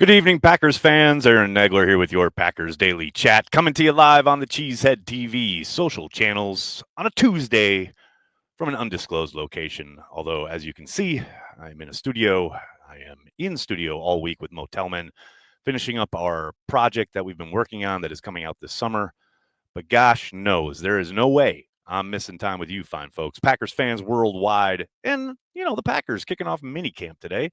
Good evening, Packers fans. Aaron Nagler here with your Packers Daily Chat, coming to you live on the Cheesehead TV social channels on a Tuesday from an undisclosed location. Although, as you can see, I'm in a studio. I am in studio all week with Motelman, finishing up our project that we've been working on that is coming out this summer. But gosh knows, there is no way I'm missing time with you fine folks. Packers fans worldwide, and, the Packers kicking off minicamp today.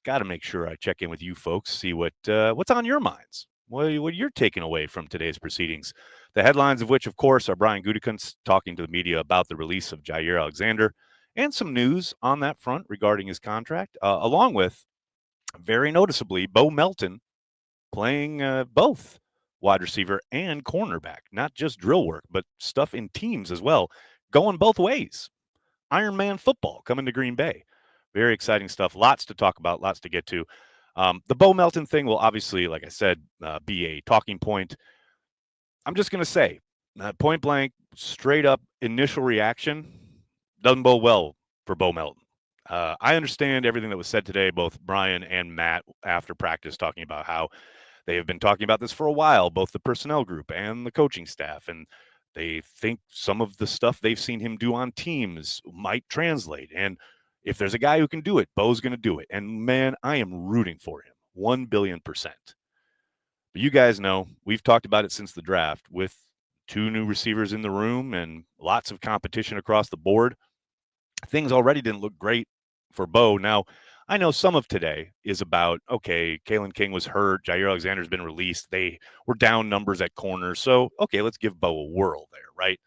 Got to make sure I check in with you folks, see what's on your minds, what you're taking away from today's proceedings. The headlines of which, of course, are Brian Gutekunst talking to the media about the release of Jair Alexander and some news on that front regarding his contract, along with, very noticeably, Bo Melton playing both wide receiver and cornerback, not just drill work, but stuff in teams as well, going both ways. Iron Man football coming to Green Bay. Very exciting stuff. Lots to talk about, lots to get to. The Bo Melton thing will obviously, like I said, be a talking point. I'm just going to say, point blank, straight up initial reaction doesn't bode well for Bo Melton. I understand everything that was said today, both Brian and Matt after practice, talking about how they have been talking about this for a while, both the personnel group and the coaching staff. And they think some of the stuff they've seen him do on teams might translate. And if there's a guy who can do it, Bo's going to do it. And man, I am rooting for him 1,000,000,000%. But you guys know we've talked about it since the draft with two new receivers in the room and lots of competition across the board. Things already didn't look great for Bo. Now, I know some of today is about, okay, Kalen King was hurt. Jair Alexander's been released. They were down numbers at corner. So, okay, let's give Bo a whirl there, right?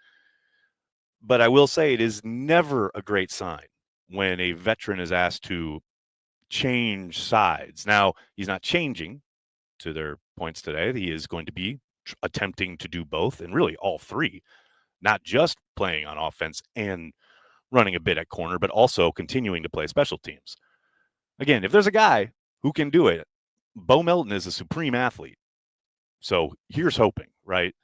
But I will say it is never a great sign when a veteran is asked to change sides. Now, he's not changing to their points today. He is going to be attempting to do both and really all three, not just playing on offense and running a bit at corner, but also continuing to play special teams. Again, if there's a guy who can do it, Bo Melton is a supreme athlete. So here's hoping, right?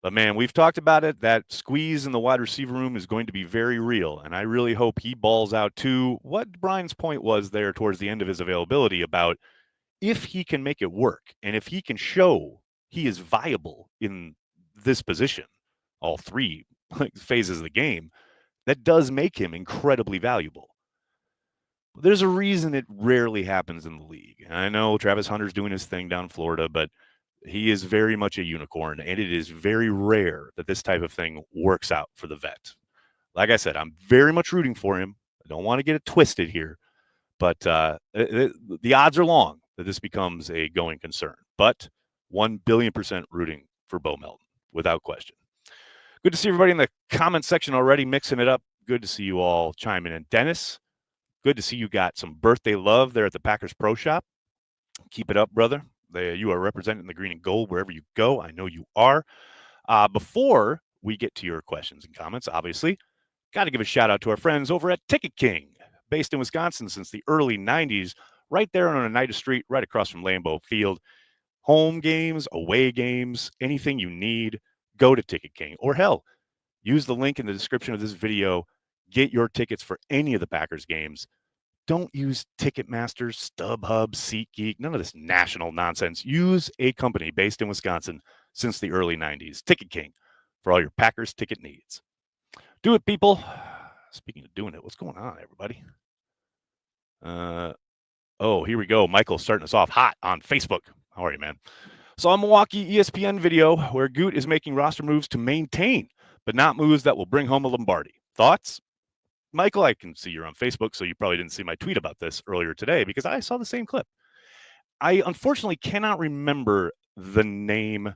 But man, we've talked about it. That squeeze in the wide receiver room is going to be very real. And I really hope he balls out to what Brian's point was there towards the end of his availability about if he can make it work and if he can show he is viable in this position, all three phases of the game, that does make him incredibly valuable. There's a reason it rarely happens in the league. And I know Travis Hunter's doing his thing down in Florida, but he is very much a unicorn, and it is very rare that this type of thing works out for the vet. Like I said, I'm very much rooting for him. I don't want to get it twisted here, but the odds are long that this becomes a going concern. But 1,000,000,000% rooting for Bo Melton, without question. Good to see everybody in the comment section already mixing it up. Good to see you all chiming in. Dennis, good to see you got some birthday love there at the Packers Pro Shop. Keep it up, brother. You are representing the green and gold wherever you go. I know you are. Before we get to your questions and comments, obviously, got to give a shout out to our friends over at Ticket King, based in Wisconsin since the early 90s, right there on Oneida Street, right across from Lambeau Field. Home games, away games, anything you need, go to Ticket King. Or hell, use the link in the description of this video. Get your tickets for any of the Packers games. Don't use Ticketmaster, StubHub, SeatGeek, none of this national nonsense. Use a company based in Wisconsin since the early 90s, Ticket King, for all your Packers ticket needs. Do it, people. Speaking of doing it, what's going on, everybody? Here we go. Michael's starting us off hot on Facebook. How are you, man? Saw a Milwaukee ESPN video where Goot is making roster moves to maintain, but not moves that will bring home a Lombardi. Thoughts? Michael, I can see you're on Facebook, so you probably didn't see my tweet about this earlier today because I saw the same clip. I unfortunately cannot remember the name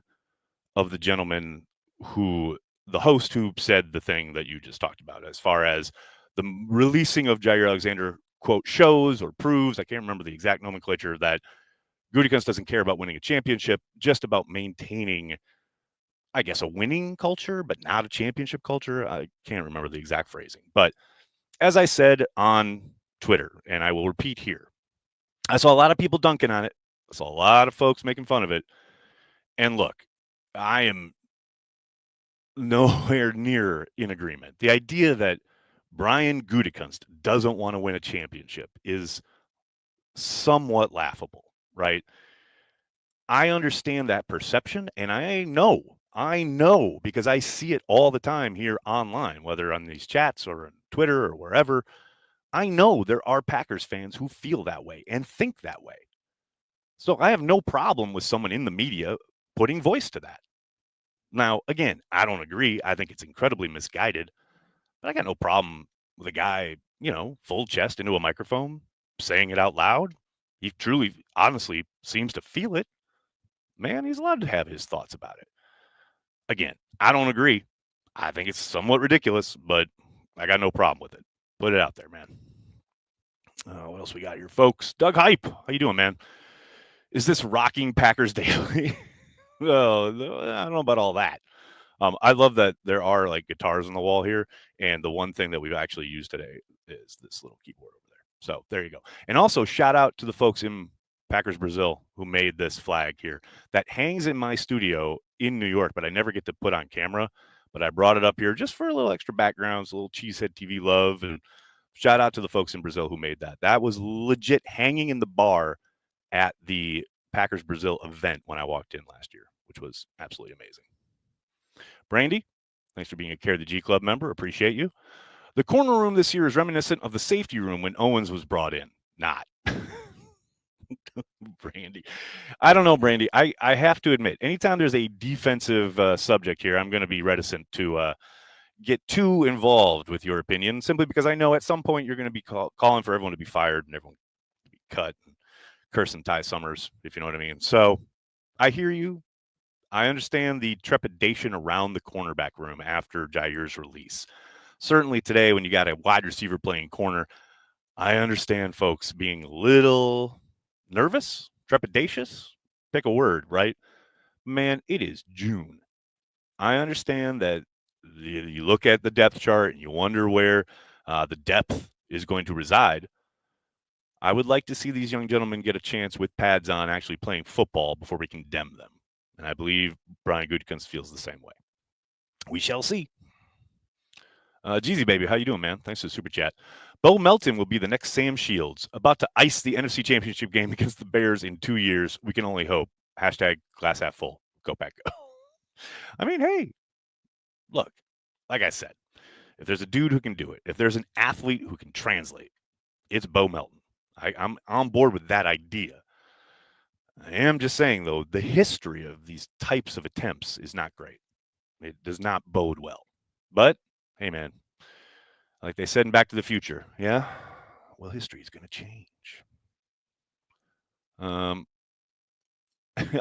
of the gentleman the host who said the thing that you just talked about as far as the releasing of Jair Alexander, quote, shows or proves, I can't remember the exact nomenclature, that Gutekunst doesn't care about winning a championship, just about maintaining, I guess, a winning culture, but not a championship culture. I can't remember the exact phrasing, but as I said on Twitter, and I will repeat here, I saw a lot of people dunking on it. I saw a lot of folks making fun of it. And look, I am nowhere near in agreement. The idea that Brian Gutekunst doesn't want to win a championship is somewhat laughable, right? I understand that perception, and I know because I see it all the time here online, whether on these chats or on Twitter or wherever. I know there are Packers fans who feel that way and think that way. So I have no problem with someone in the media putting voice to that. Now, again, I don't agree. I think it's incredibly misguided, but I got no problem with a guy, full chest into a microphone, saying it out loud. He truly, honestly seems to feel it. Man, he's allowed to have his thoughts about it. Again, I don't agree. I think it's somewhat ridiculous, but I got no problem with it. Put it out there, man. What else we got here, folks? Doug Hype, how you doing, man? Is this rocking Packers Daily? Oh, I don't know about all that. I love that there are like guitars on the wall here, and the one thing that we've actually used today is this little keyboard over there. So there you go. And also shout out to the folks in Packers Brazil who made this flag here that hangs in my studio in New York, but I never get to put on camera. But I brought it up here just for a little extra background, a little Cheesehead TV love, and shout out to the folks in Brazil who made that. That was legit hanging in the bar at the Packers Brazil event when I walked in last year, which was absolutely amazing. Brandy, thanks for being a Care the G Club member. Appreciate you. The corner room this year is reminiscent of the safety room when Owens was brought in. Not. Brandy. I don't know, Brandy. I have to admit, anytime there's a defensive subject here, I'm going to be reticent to get too involved with your opinion, simply because I know at some point you're going to be calling for everyone to be fired and everyone to be cut, and cursing Ty Summers, if you know what I mean. So I hear you. I understand the trepidation around the cornerback room after Jair's release. Certainly today, when you got a wide receiver playing corner, I understand folks being a little nervous, trepidatious. Pick a word, right? Man, it is June. I understand that you look at the depth chart and you wonder where the depth is going to reside. I would like to see these young gentlemen get a chance with pads on actually playing football before we condemn them. And I believe Brian Gutekunst feels the same way. We shall see. Jeezy, baby, how you doing, man? Thanks for the super chat. Bo Melton will be the next Sam Shields, about to ice the NFC Championship game against the Bears in 2 years. We can only hope. Hashtag glass half full. Go Pack, go. I mean, hey, look, like I said, if there's a dude who can do it, if there's an athlete who can translate, it's Bo Melton. I'm on board with that idea. I am just saying, though, the history of these types of attempts is not great. It does not bode well. But, hey, man, like they said in Back to the Future, yeah, well, history is going to change.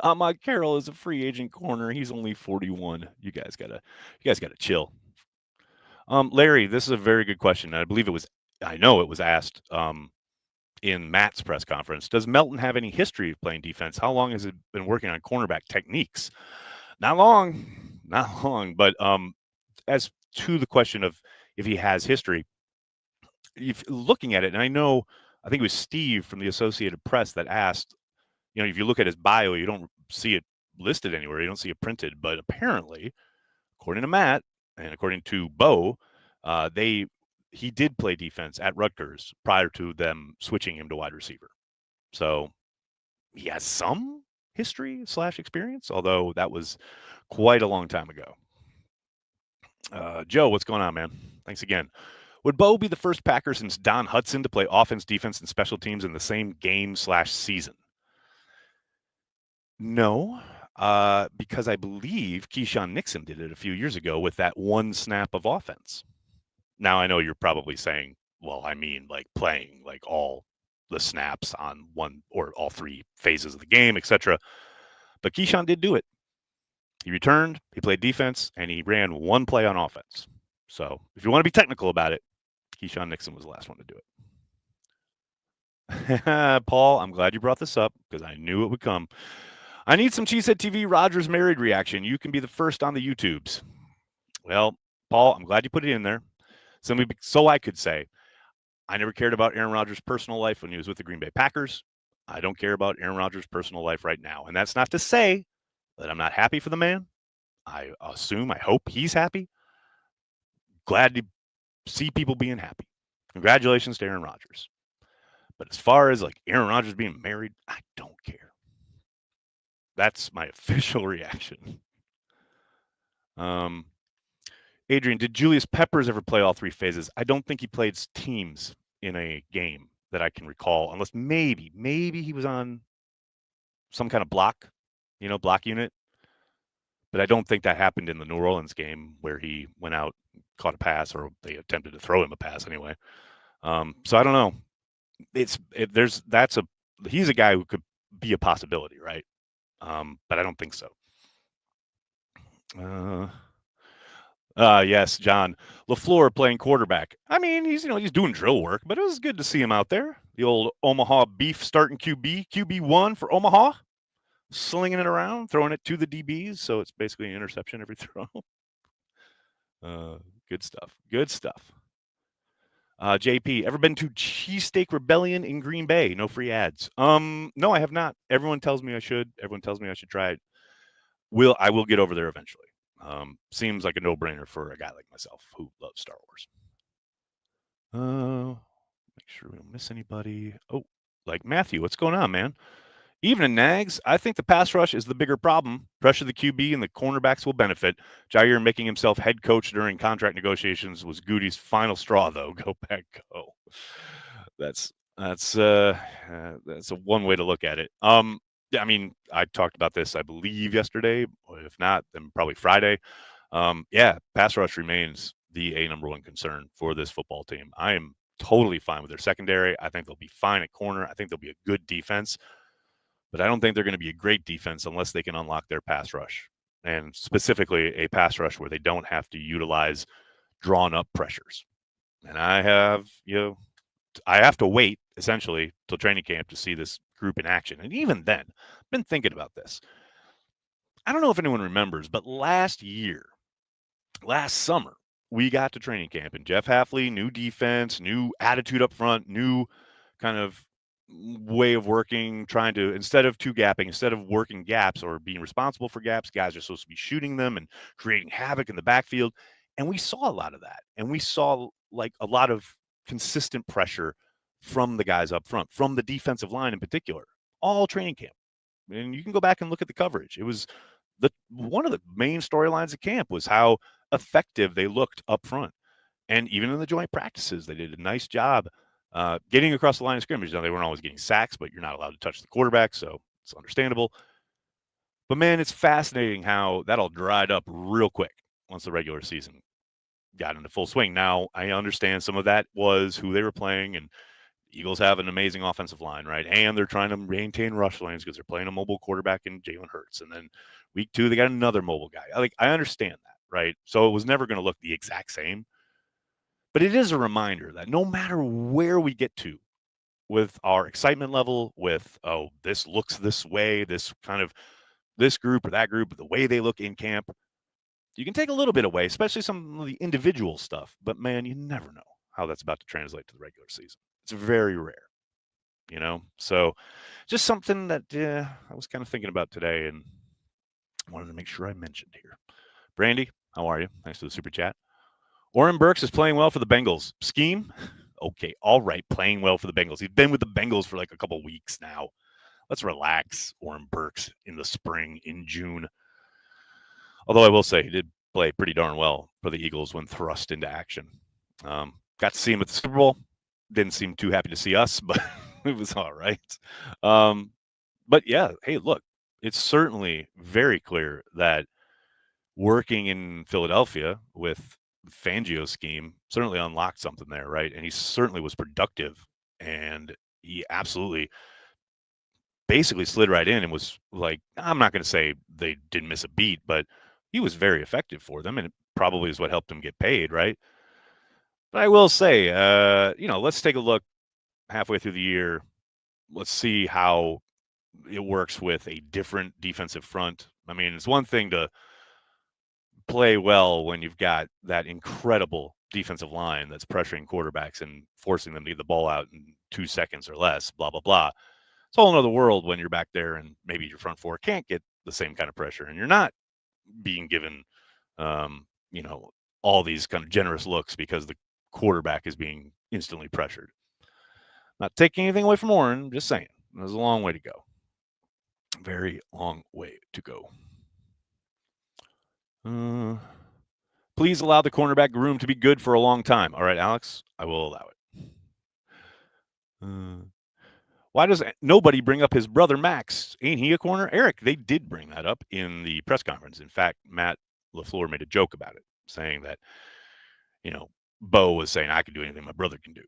Ahmad Carroll is a free agent corner. He's only 41. You guys gotta chill. Larry, this is a very good question. I know it was asked in Matt's press conference. Does Melton have any history of playing defense? How long has it been working on cornerback techniques? Not long. But as to the question of if he has history, if looking at it, and I think it was Steve from the Associated Press that asked, if you look at his bio, you don't see it listed anywhere. You don't see it printed. But apparently, according to Matt and according to Bo, he did play defense at Rutgers prior to them switching him to wide receiver. So he has some history / experience, although that was quite a long time ago. Joe, what's going on, man? Thanks again. Would Bo be the first Packer since Don Hudson to play offense, defense, and special teams in the same game / season? No, because I believe Keyshawn Nixon did it a few years ago with that one snap of offense. Now, I know you're probably saying, well, I mean, like playing like all the snaps on one or all three phases of the game, etc. But Keyshawn did do it. He returned, he played defense, and he ran one play on offense. So if you want to be technical about it, Keyshawn Nixon was the last one to do it. Paul, I'm glad you brought this up because I knew it would come. I need some Cheesehead TV Rogers married reaction. You can be the first on the YouTubes. Well, Paul, I'm glad you put it in there. So I could say, I never cared about Aaron Rodgers' personal life when he was with the Green Bay Packers. I don't care about Aaron Rodgers' personal life right now. And that's not to say that I'm not happy for the man. I hope he's happy. Glad to see people being happy. Congratulations to Aaron Rodgers. But as far as like Aaron Rodgers being married, I don't care. That's my official reaction. Adrian, did Julius Peppers ever play all three phases? I don't think he played teams in a game that I can recall, unless maybe he was on some kind of block unit. But I don't think that happened in the New Orleans game where he went out, caught a pass, or they attempted to throw him a pass anyway. So I don't know. He's a guy who could be a possibility, right? But I don't think so. Yes, John LaFleur playing quarterback. I mean, he's doing drill work, but it was good to see him out there. The old Omaha Beef starting QB1 for Omaha, slinging it around, throwing it to the DBs. So it's basically an interception every throw. Good stuff. Good stuff. JP, ever been to Cheesesteak Rebellion in Green Bay? No free ads. No, I have not. Everyone tells me I should. Everyone tells me I should try it. I will get over there eventually. Seems like a no-brainer for a guy like myself who loves Star Wars. Make sure we don't miss anybody. Oh, like Matthew, what's going on, man? Evening, Nags. I think the pass rush is the bigger problem. Pressure the QB and the cornerbacks will benefit. Jair making himself head coach during contract negotiations was Goody's final straw, though. Go back, go. That's a one way to look at it. Yeah, I mean, I talked about this, I believe, yesterday. If not, then probably Friday. Yeah, pass rush remains the number one concern for this football team. I am totally fine with their secondary. I think they'll be fine at corner. I think they'll be a good defense. But I don't think they're going to be a great defense unless they can unlock their pass rush, and specifically a pass rush where they don't have to utilize drawn up pressures. And I have to wait essentially till training camp to see this group in action. And even then, I've been thinking about this. I don't know if anyone remembers, but last summer, we got to training camp and Jeff Hafley, new defense, new attitude up front, new kind of way of working, trying to, instead of working gaps or being responsible for gaps, guys are supposed to be shooting them and creating havoc in the backfield. And we saw a lot of that. And we saw like a lot of consistent pressure from the guys up front, from the defensive line in particular, all training camp. And you can go back and look at the coverage. It was one of the main storylines of camp was how effective they looked up front. And even in the joint practices, they did a nice job getting across the line of scrimmage. Now, they weren't always getting sacks, but you're not allowed to touch the quarterback, so it's understandable. But, man, it's fascinating how that all dried up real quick once the regular season got into full swing. Now, I understand some of that was who they were playing, and Eagles have an amazing offensive line, right? And they're trying to maintain rush lanes because they're playing a mobile quarterback in Jalen Hurts. And then week 2, they got another mobile guy. I understand that, right? So it was never going to look the exact same. But it is a reminder that no matter where we get to with our excitement level, with, this looks this way, this group or that group, the way they look in camp, you can take a little bit away, especially some of the individual stuff. But, man, you never know how that's about to translate to the regular season. It's very rare, So just something that I was kind of thinking about today and wanted to make sure I mentioned here. Brandy, how are you? Thanks for the super chat. Oren Burks is playing well for the Bengals. Scheme? Okay, all right, playing well for the Bengals. He's been with the Bengals for like a couple weeks now. Let's relax, Oren Burks, in the spring, in June. Although I will say he did play pretty darn well for the Eagles when thrust into action. Got to see him at the Super Bowl. Didn't seem too happy to see us, but it was all right. But yeah, hey, look, it's certainly very clear that working in Philadelphia with Fangio's scheme certainly unlocked something there, right? And he certainly was productive, and he absolutely basically slid right in and was like, I'm not going to say they didn't miss a beat, but he was very effective for them, and it probably is what helped him get paid, right? But I will say, let's take a look halfway through the year. Let's see how it works with a different defensive front. I mean, it's one thing to play well when you've got that incredible defensive line that's pressuring quarterbacks and forcing them to get the ball out in 2 seconds or less, blah, blah, blah. It's a whole another world when you're back there and maybe your front four can't get the same kind of pressure and you're not being given, all these kind of generous looks because the quarterback is being instantly pressured. Not taking anything away from Oren, just saying. There's a long way to go. Very long way to go. Please allow the cornerback room to be good for a long time. All right, Alex, I will allow it. Why does nobody bring up his brother Max? Ain't he a corner? Eric, they did bring that up in the press conference. In fact, Matt LaFleur made a joke about it, saying that, Bo was saying, I can do anything my brother can do.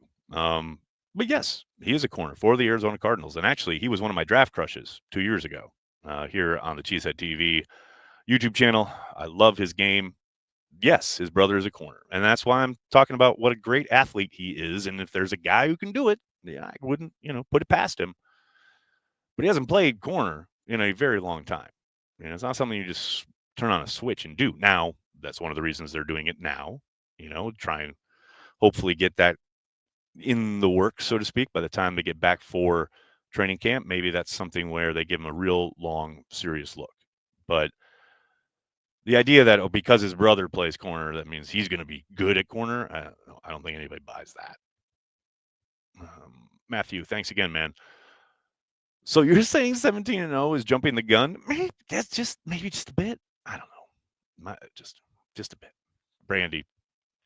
But yes, he is a corner for the Arizona Cardinals. And actually, he was one of my draft crushes 2 years ago here on the Cheesehead TV YouTube channel. I love his game. Yes, his brother is a corner. And that's why I'm talking about what a great athlete he is. And if there's a guy who can do it, yeah, I wouldn't, put it past him. But he hasn't played corner in a very long time. It's not something you just turn on a switch and do. Now, that's one of the reasons they're doing it now, try and hopefully get that in the works, so to speak, by the time they get back for training camp. Maybe that's something where they give him a real long, serious look. But the idea that, because his brother plays corner, that means he's going to be good at corner, I don't think anybody buys that. Matthew, thanks again, man. So you're saying 17-0 is jumping the gun? Maybe that's maybe just a bit. I don't know. Just a bit. Brandy.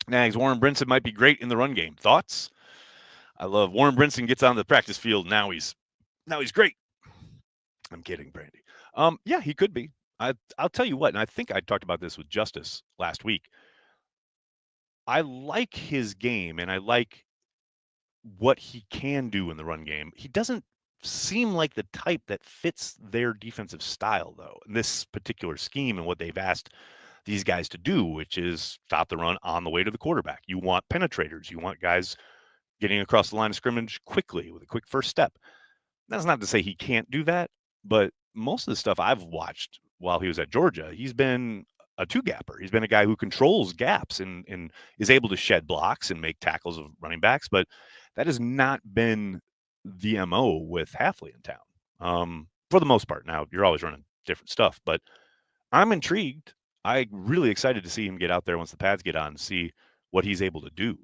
Nags, Warren Brinson might be great in the run game. Thoughts? I love Warren Brinson gets on the practice field. Now he's great. I'm kidding, Brandy. Yeah, he could be. I'll tell you what, and I think I talked about this with Justice last week. I like his game, and I like what he can do in the run game. He doesn't seem like the type that fits their defensive style, though, in this particular scheme and what they've asked these guys to do, which is stop the run on the way to the quarterback. You want penetrators. You want guys getting across the line of scrimmage quickly with a quick first step. That's not to say he can't do that, but most of the stuff I've watched while he was at Georgia, he's been a two-gapper. He's been a guy who controls gaps and is able to shed blocks and make tackles of running backs, but that has not been the MO with Halfley in town. For the most part. Now, you're always running different stuff, but I'm intrigued. I'm really excited to see him get out there once the pads get on and see what he's able to do.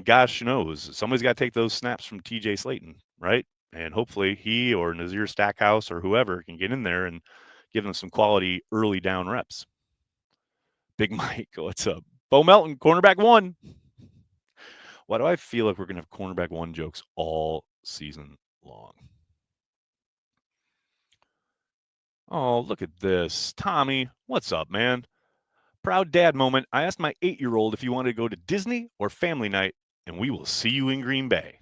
Gosh knows, somebody's got to take those snaps from TJ Slayton, right? And hopefully he or Nazir Stackhouse or whoever can get in there and give them some quality early down reps. Big Mike, what's up? Bo Melton, cornerback 1. Why do I feel like we're going to have cornerback 1 jokes all season long? Oh, look at this. Tommy, what's up, man? Proud dad moment. I asked my 8-year-old if he wanted to go to Disney or family night, and we will see you in Green Bay.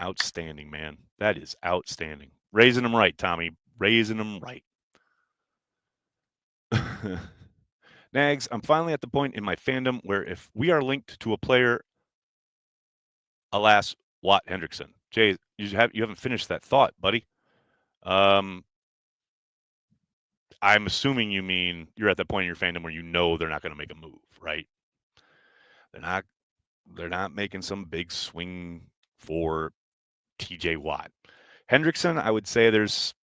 Outstanding, man. That is outstanding. Raising them right, Tommy. Raising them right. Nags, I'm finally at the point in my fandom where if we are linked to a player, alas, Watt Hendrickson. Jay, you haven't finished that thought, buddy. I'm assuming you mean you're at the point in your fandom where they're not going to make a move, right? They're not making some big swing for TJ Watt. Hendrickson, I would say there's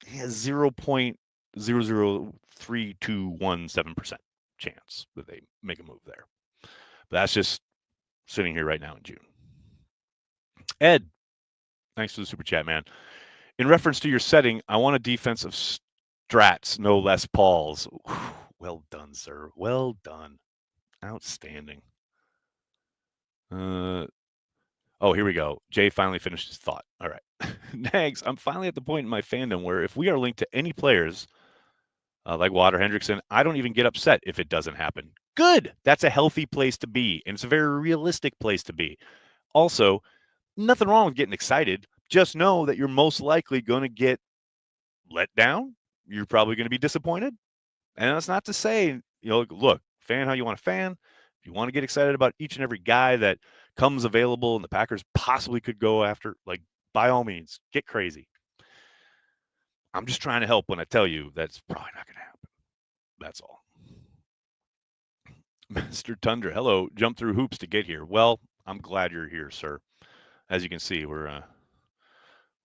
0.00321% chance that they make a move there. But that's just sitting here right now in June. Ed, thanks for the super chat, man. In reference to your setting, I want a defense of strats, no less Pauls. Well done, sir. Well done. Outstanding. Here we go. Jay finally finished his thought. All right. Nags, I'm finally at the point in my fandom where if we are linked to any players like Watt or Hendrickson, I don't even get upset if it doesn't happen. Good. That's a healthy place to be, and it's a very realistic place to be. Also, nothing wrong with getting excited. Just know that you're most likely going to get let down. You're probably going to be disappointed. And that's not to say, look, fan how you want to fan. If you want to get excited about each and every guy that comes available and the Packers possibly could go after, by all means, get crazy. I'm just trying to help when I tell you that's probably not going to happen. That's all. Mr. Tundra, hello. Jump through hoops to get here. Well, I'm glad you're here, sir. As you can see, we're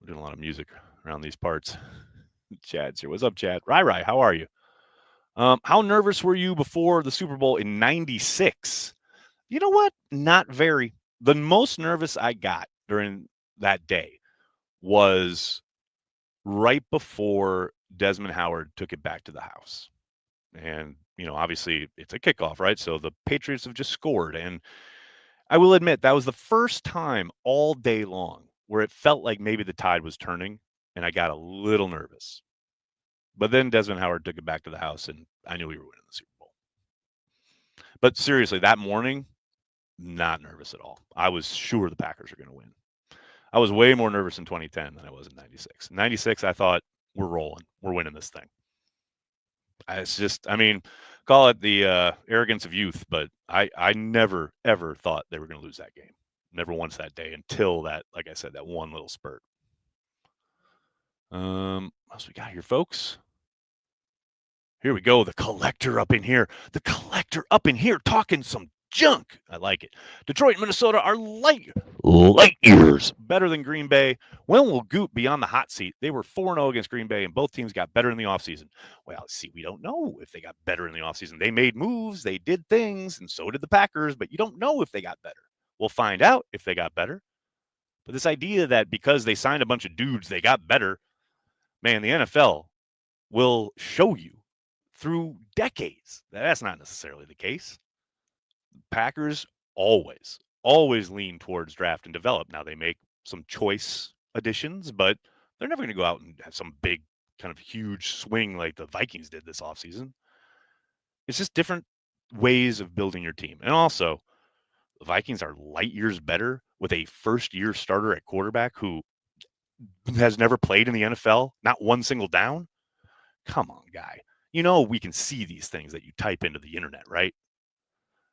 doing a lot of music around these parts. Chad's here. What's up, Chad? Rai, how are you? How nervous were you before the Super Bowl in '96? You know what? Not very. The most nervous I got during that day was right before Desmond Howard took it back to the house. And, obviously it's a kickoff, right? So the Patriots have just scored. And I will admit that was the first time all day long where it felt like maybe the tide was turning and I got a little nervous. But then Desmond Howard took it back to the house and I knew we were winning the Super Bowl. But seriously, that morning, not nervous at all. I was sure the Packers are going to win. I was way more nervous in 2010 than I was in 96. In 96, I thought, we're rolling. We're winning this thing. It's just, call it the arrogance of youth, but I never, ever thought they were going to lose that game. Never once that day until that, like I said, that one little spurt. What else we got here, folks? Here we go. The collector up in here. The collector up in here talking some junk. I like it. Detroit and Minnesota are light years better than Green Bay. When will Goot be on the hot seat? They were 4-0 against Green Bay, and both teams got better in the offseason. Well, see, we don't know if they got better in the offseason. They made moves, they did things, and so did the Packers, but you don't know if they got better. We'll find out if they got better. But this idea that because they signed a bunch of dudes, they got better, man, the NFL will show you through decades that's not necessarily the case. Packers always lean towards draft and develop. Now they make some choice additions, but they're never going to go out and have some big kind of huge swing like the Vikings did this offseason. It's just different ways of building your team. And also, the Vikings are light years better with a first-year starter at quarterback who has never played in the NFL, not one single down. Come on, guy. We can see these things that you type into the internet, right?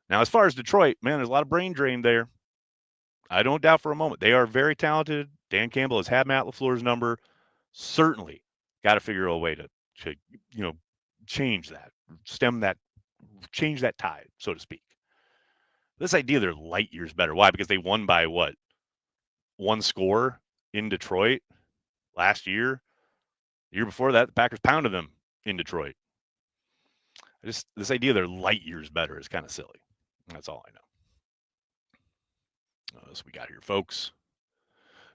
Now, as far as Detroit, man, there's a lot of brain drain there. I don't doubt for a moment. They are very talented. Dan Campbell has had Matt LaFleur's number. Certainly got to figure a way to change that, change that tide, so to speak. This idea they're light years better. Why? Because they won by what? One score in Detroit last year. The year before that, the Packers pounded them in Detroit. This idea they're light years better is kind of silly. That's all I know. What else we got here, folks?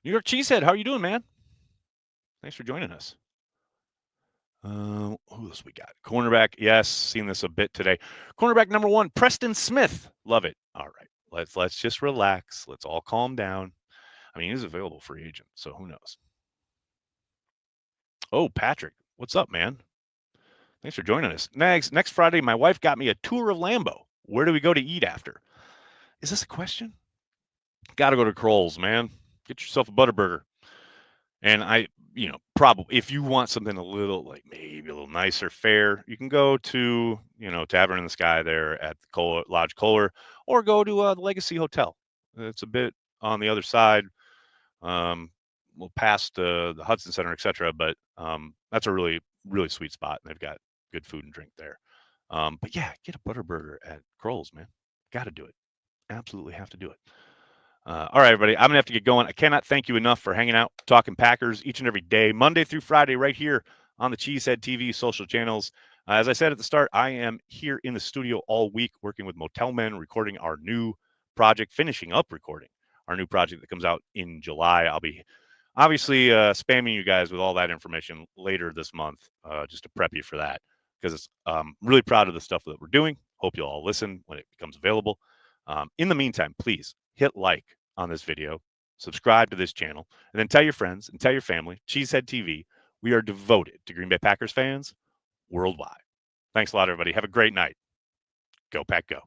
New York Cheesehead, how are you doing, man? Thanks for joining us. Who else we got? Cornerback, yes, seen this a bit today. Cornerback number 1, Preston Smith. Love it. All right, let's just relax. Let's all calm down. He's available free agent, so who knows? Oh, Patrick, what's up, man? Thanks for joining us. Next Friday, my wife got me a tour of Lambeau. Where do we go to eat after? Is this a question? Got to go to Kroll's, man. Get yourself a Butterburger. And probably if you want something a little maybe a little nicer fare, you can go to, Tavern in the Sky there at the Lodge Kohler, or go to the Legacy Hotel. It's a bit on the other side, well past the Hudson Center, etc. But that's a really, really sweet spot, and they've got good food and drink there. But yeah, get a Butterburger at Kroll's, man. Got to do it. Absolutely have to do it. All right, everybody, I'm going to have to get going. I cannot thank you enough for hanging out, talking Packers each and every day, Monday through Friday, right here on the Cheesehead TV social channels. As I said at the start, I am here in the studio all week working with Motel Men, recording our new project, finishing up recording our new project that comes out in July. I'll be obviously spamming you guys with all that information later this month, just to prep you for that, because I'm really proud of the stuff that we're doing. Hope you'll all listen when it becomes available. In the meantime, please hit like on this video, subscribe to this channel, and then tell your friends and tell your family. Cheesehead TV, we are devoted to Green Bay Packers fans worldwide. Thanks a lot, everybody. Have a great night. Go Pack Go.